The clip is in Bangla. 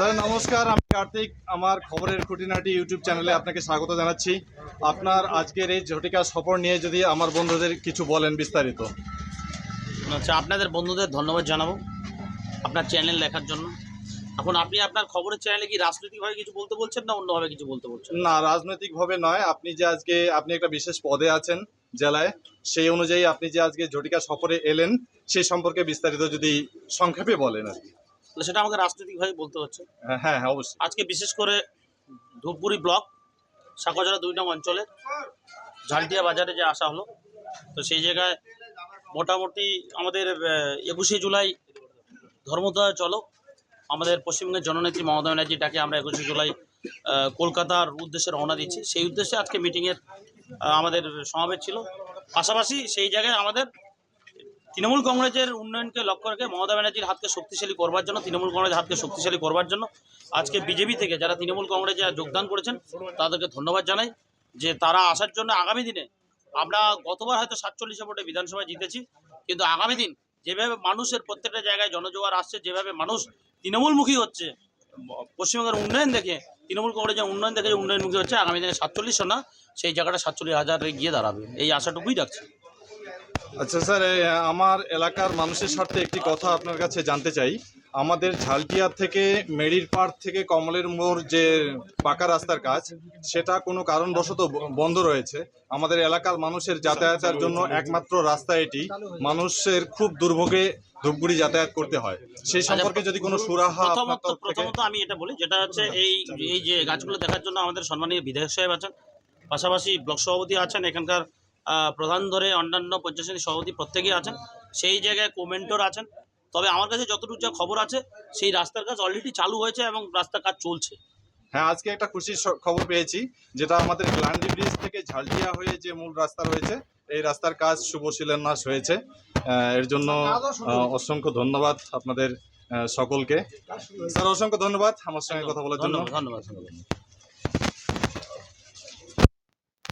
স্যার নমস্কার, আমি কার্তিক। আমার খবরের খুঁটিনাটি ইউটিউব চ্যানেলে আপনাকে স্বাগত জানাচ্ছি। আপনার আজকের এই ঝটিকা সফর নিয়ে যদি আমার বন্ধুদের কিছু বলেন বিস্তারিত। আচ্ছা, আপনাদের বন্ধুদের ধন্যবাদ জানাবো আপনার চ্যানেল দেখার জন্য। এখন আপনি আপনার খবরের চ্যানেলে কি রাজনৈতিকভাবে কিছু বলতে বলছেন না অন্যভাবে কিছু বলতে বলছেন? না, রাজনৈতিকভাবে নয়। আপনি একটা বিশেষ পদে আছেন জেলায়, সেই অনুযায়ী আপনি যে আজকে ঝটিকা সফরে এলেন সেই সম্পর্কে বিস্তারিত যদি সংক্ষেপে বলেন আর কি। তাহলে সেটা আমাকে রাজনৈতিকভাবে বলতে হচ্ছে। হ্যাঁ হ্যাঁ, অবশ্যই। আজকে বিশেষ করে ধূপগুড়ি ব্লক সাঁকোজড়া 2 নং অঞ্চলের ঝালটিয়া বাজারে যে আসা হলো, তো সেই জায়গায় মোটামুটি আমাদের 21শে জুলাই ধর্মোদয় চলো, আমাদের পশ্চিমবঙ্গের জননেত্রী মমতা ব্যানার্জি ডাকে আমরা 21শে জুলাই কলকাতার উদ্দেশ্যে রওনা দিচ্ছি। সেই উদ্দেশ্যে আজকে মিটিংয়ের আমাদের সমাবেশ ছিল। পাশাপাশি সেই জায়গায় আমাদের তৃণমূল কংগ্রেসের উন্নয়নকে লক্ষ্য রেখে মমতা ব্যানার্জির হাতকে শক্তিশালী করবার জন্য, তৃণমূল কংগ্রেসের হাতকে শক্তিশালী করবার জন্য আজকে বিজেপি থেকে যারা তৃণমূল কংগ্রেসে যোগদান করেছেন তাদেরকে ধন্যবাদ জানাই যে তারা আসার জন্য। আগামী দিনে আমরা গতবার হয়তো 47 ভোটে বিধানসভায় জিতেছি, কিন্তু আগামী দিন যেভাবে মানুষের প্রত্যেকটা জায়গায় জনজোয়ার আসছে, যেভাবে মানুষ তৃণমূলমুখী হচ্ছে, পশ্চিমবঙ্গের উন্নয়ন দেখে, তৃণমূল কংগ্রেসের উন্নয়ন দেখে যে উন্নয়নমুখী হচ্ছে, আগামী দিনে 47 না, সেই জায়গাটা 47,000 গিয়ে দাঁড়াবে, এই আশাটুকুই রাখছি। আচ্ছা স্যার, আমার এলাকার মানুষের স্বার্থে একটি কথা আপনার কাছে জানতে চাই। আমাদের ঝালটিয়া থেকে মেরির পাড় থেকে কমলের মোড় যে পাকা রাস্তার কাজ, সেটা কোনো কারণবশত বন্ধ রয়েছে। আমাদের এলাকার মানুষের যাতায়াতের জন্য একমাত্র রাস্তা এটি। মানুষের খুব দুর্ভোগে ধূপগুড়ি যাতায়াত করতে হয়। সেই সম্পর্কে যদি কোনো সুরাহা আপনার তরফ থেকে। প্রথমত আমি এটা বলি, যেটা হচ্ছে এই যে গাছগুলো দেখার জন্য আমাদের সম্মানীয় বিধায়ক সাহেব আছেন, পাশাপাশি ব্লক সভাপতি আছেন, এখানকার প্রধান ধরে অন্যান্য পঞ্চায়েত সভাপতি প্রত্যেকেই আছেন, সেই জায়গায় কমেন্টর আছেন। তবে আমার কাছে যতটুকু যা খবর আছে, সেই রাস্তার কাজ অলরেডি চালু হয়েছে এবং রাস্তার কাজ চলছে। হ্যাঁ, আজকে একটা খুশির খবর পেয়েছি, যেটা আমাদের গ্লান্ডি ব্রিজ থেকে ঝালটিয়া হয়ে যে মূল রাস্তা রয়েছে, এই রাস্তার কাজ শুভ শিলান্যাস হয়েছে। এর জন্য অসংখ্য ধন্যবাদ আপনাদের সকলকে। স্যার অসংখ্য ধন্যবাদ আমার সঙ্গে কথা বলার জন্য। ধন্যবাদ।